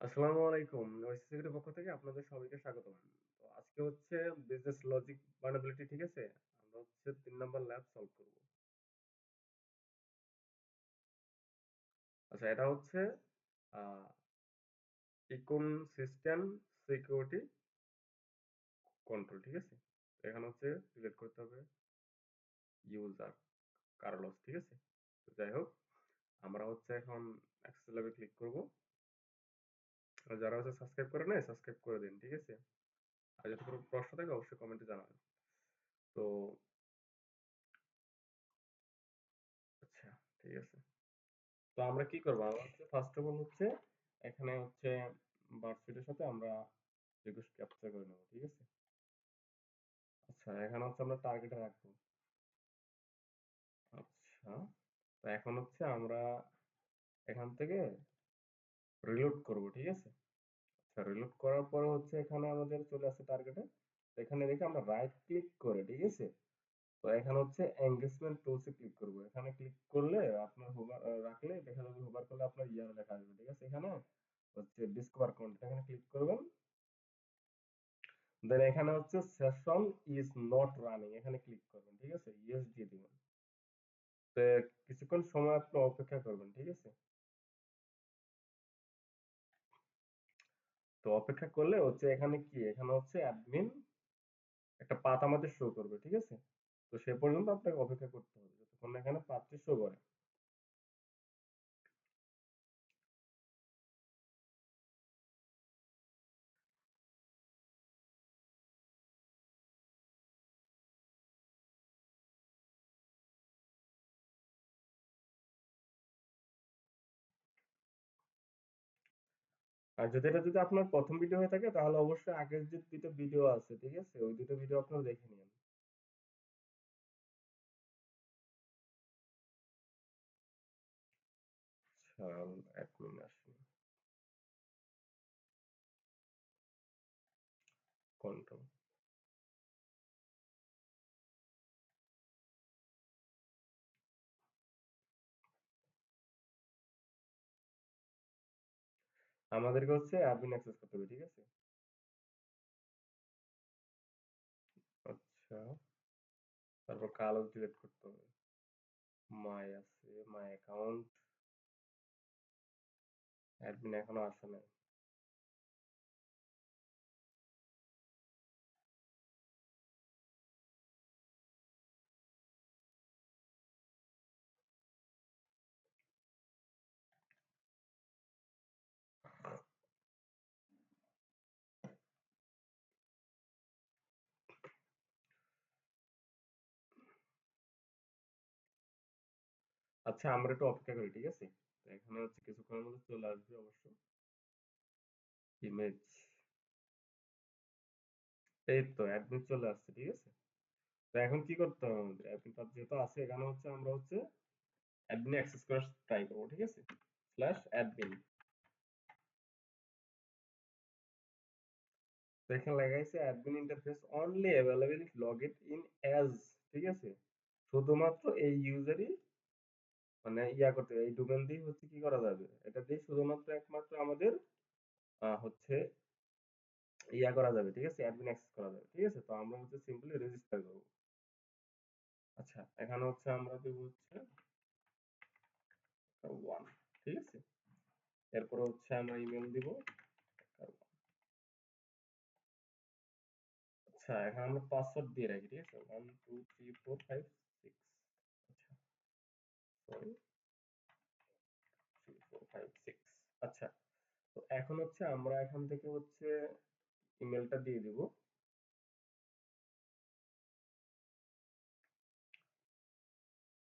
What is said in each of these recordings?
আসসালামু আলাইকুম। ওয়েসি সিকিউরিটির পক্ষ থেকে আপনাদের সবাইকে স্বাগতম। তো আজকে হচ্ছে বিজনেস লজিক ভার্নাবিলিটি, ঠিক আছে? আমরা হচ্ছে ৩ নাম্বার ল্যাব সলভ করব। আচ্ছা, এটা হচ্ছে আ ইকোসিস্টেম সিকিউরিটি কন্ট্রোল, ঠিক আছে? এখানে হচ্ছে সিলেক্ট করতে হবে ইউজার কার্লোস, ঠিক আছে? তো যাই হোক, আমরা হচ্ছে এখন অ্যাক্সেস ল্যাবে ক্লিক করব। আর যারা হচ্ছে সাবস্ক্রাইব করে নাই, সাবস্ক্রাইব করে দিন, ঠিক আছে? আর যদি কোনো প্রশ্ন থাকে অবশ্যই কমেন্টে জানাবেন। তো আচ্ছা, ঠিক আছে। তো আমরা কি করবো? আমরা হচ্ছে ফার্স্ট অফ অল হচ্ছে এখানে হচ্ছে বার্ডশিটের সাথে আমরা রিকোয়েস্ট ক্যাপচার করে নেবো, ঠিক আছে? আচ্ছা, এখানে হচ্ছে আমরা টার্গেটে রাখবো। আচ্ছা, তো এখন হচ্ছে আমরা এখান থেকে রিলোড করব, ঠিক আছে? আচ্ছা, রিলোড করার পরে হচ্ছে এখানে আমাদের চলে আসছে টার্গেটে। এখানে রেখে আমরা রাইট ক্লিক করে, ঠিক আছে? তো এখানে হচ্ছে এনগেজমেন্ট টুলসে ক্লিক করব। এখানে ক্লিক করলে আপনার হোভার রাখলে দেখা যাবে, হোভার করলে আপনার ইয়ার লেখা আসবে, ঠিক আছে? এখানে হচ্ছে ডিসকভার কন্টেন্ট, এখানে ক্লিক করবেন। দেন এখানে হচ্ছে সেশন ইজ নট রানিং, এখানে ক্লিক করবেন, ঠিক আছে? ইয়েস দিয়ে দিবেন। তো কিছুক্ষণ সময় আপনি অপেক্ষা করবেন, ঠিক আছে? তো অপেক্ষা করলে হচ্ছে এখানে কি, এখানে হচ্ছে অ্যাডমিন একটা পাথ আমাদের শো করবে, ঠিক আছে? তো সে পর্যন্ত আপনাকে অপেক্ষা করতে হবে যতক্ষণ না এখানে পাথটি শো করে। আর যদি এটা যদি আপনার প্রথম ভিডিও হয়ে থাকে তাহলে অবশ্যই আগের যে দুটো ভিডিও আছে, ঠিক আছে, ওই দুটো ভিডিও আপনারা দেখে নিন। আচ্ছা, অ্যাডমিন আসেন, কন্ট্রোল। আমাদেরকে হচ্ছে অ্যাডমিন অ্যাক্সেস করতে হবে, ঠিক আছে? আচ্ছা, তারপর কালো ডিলিট করতে হবে। মাই আছে, মাই অ্যাকাউন্ট, অ্যাডমিন এখনো আসে নাই। আচ্ছা, আমরা একটু অপেক্ষা করি, ঠিক আছে? তো এখানে হচ্ছে কিছুক্ষণের মধ্যে চলে আসবে অবশ্য ইমেজ। এই তো অ্যাডমিন চলে আসছে, ঠিক আছে? তো এখন কি করতে হবে? আমাদের অ্যাডমিন পাথ যেহেতু আছে, এখানে হচ্ছে আমরা হচ্ছে অ্যাডমিন অ্যাক্সেস করার ট্রাই করবো, ঠিক আছে? Slash admin. তো এখানে লেখা আছে admin interface only available if logged in as, ঠিক আছে? শুধুমাত্র এই ইউজারই মানে ইয়া করতে হবে, এই ডোমেন দিয়ে হচ্ছে কি করা যাবে, এটা দিয়ে শুধুমাত্র একমাত্র আমাদের হচ্ছে ইয়া করা যাবে, ঠিক আছে? অ্যাডমিন অ্যাক্সেস করা যাবে, ঠিক আছে? তো আমরা হচ্ছে সিম্পলি রেজিস্টার করব। আচ্ছা, এখানে হচ্ছে আমরা দেব হচ্ছে 1, ঠিক আছে? এরপরে হচ্ছে আমরা ইমেল দিব। আচ্ছা, এখানে আমরা পাসওয়ার্ড দিয়ে রাখি, ঠিক আছে? 1 2 3 4 5 6। আচ্ছা, সরি, 3 4 5 6। আচ্ছা, তো এখন হচ্ছে আমরা এখান থেকে হচ্ছে ইমেলটা দিয়ে দিব।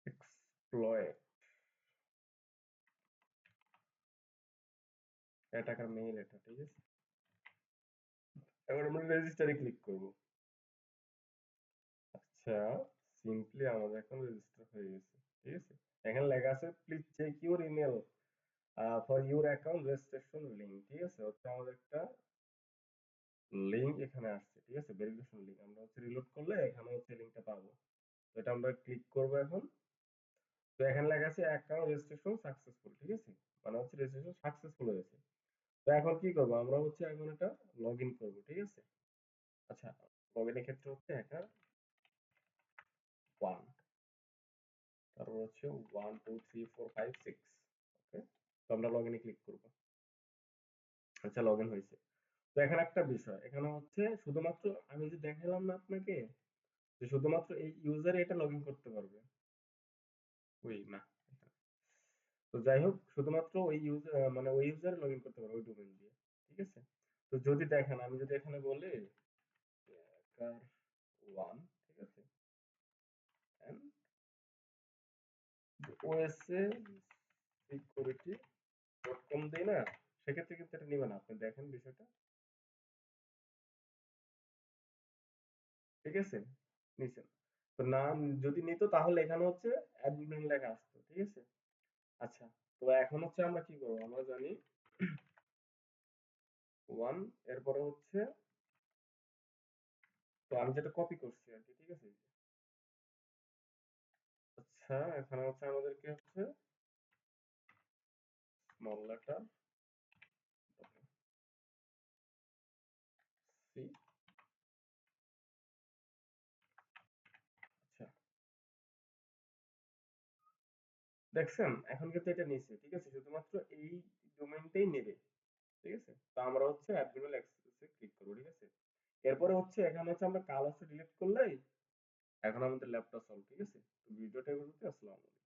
এক্সপ্লয়েট অ্যাটাকার মেইল, এটা ঠিক আছে? এবার আমরা রেজিস্টারে ক্লিক করব। আচ্ছা, সিম্পলি আমাদের এখন রেজিস্টার হয়ে গেছে, ঠিক আছে? এখানে লেখা আছে please check your email for your account registration link, ঠিক আছে? হচ্ছে আমাদের একটা লিংক এখানে আসছে, ঠিক আছে? ভেরিফিকেশন লিংক আমরা হচ্ছে রিলোড করলে এখানে হচ্ছে লিংকটা পাবো। তো এটা আমরা ক্লিক করব এখন। তো এখানে লেখা আছে অ্যাকাউন্ট রেজিস্ট্রেশন সাকসেসফুল, ঠিক আছে? মানে হচ্ছে রেজিস্ট্রেশন সাকসেসফুল হয়েছে। তো এখন কি করব, আমরা হচ্ছে এখন এটা লগ ইন করবো, ঠিক আছে। আচ্ছা, লগ ইনের ক্ষেত্রে হচ্ছে হ্যাকার 1, তারপর হচ্ছে 1 2 3 4 5 6। ওকে, তো আমরা লগ ইনে ক্লিক করবো। আচ্ছা, লগ ইন হয়েছে। তো এখানে একটা বিষয়, এখানে হচ্ছে শুধুমাত্র আমি যে দেখালাম না আপনাকে, যে শুধুমাত্র এই ইউজার এটা লগ ইন করতে পারবে। ওই না, তো যাই হোক, শুধুমাত্র ওই ইউজার মানে ওই ইউজার লগ ইন করতে পারবে ওই ডোমেইন দিয়ে, ঠিক আছে। তো যদি দেখেন, আমি যদি এখানে বলি hacker 1, ঠিক আছে, and ওএসএ সিকিউরিটি.com দেই না, সেক্ষেত্রে কিন্তু এটা নিবে না। আপনি দেখেন বিষয়টা, ঠিক আছে, নিচে না। তো নাম যদি নিত তাহলে এখানে হচ্ছে অ্যাডমিন লেখা আসতো, ঠিক আছে। আচ্ছা, তো এখন হচ্ছে আমরা কি করবো, আমরা জানি 1, এরপরে হচ্ছে, তো আমি যেটা কপি করছি আর কি, ঠিক আছে। আচ্ছা, এখানে হচ্ছে আমাদেরকে হচ্ছে স্মল লেটার সি। আচ্ছা, দেখছেন এখন কিন্তু এটা নিচে, ঠিক আছে, শুধুমাত্র এই ডোমেইনটাই নেবে, ঠিক আছে। তো আমরা হচ্ছে অ্যাডমিনাল অ্যাক্সেসে ক্লিক করবো, ঠিক আছে। এরপরে হচ্ছে এখানে হচ্ছে আমরা কাল হচ্ছে ডিলিট করলেই এখন আমাদের ল্যাপটপ সলভ, ঠিক আছে। তো ভিডিওটা এই পর্যন্ত, আসসালামু আলাইকুম।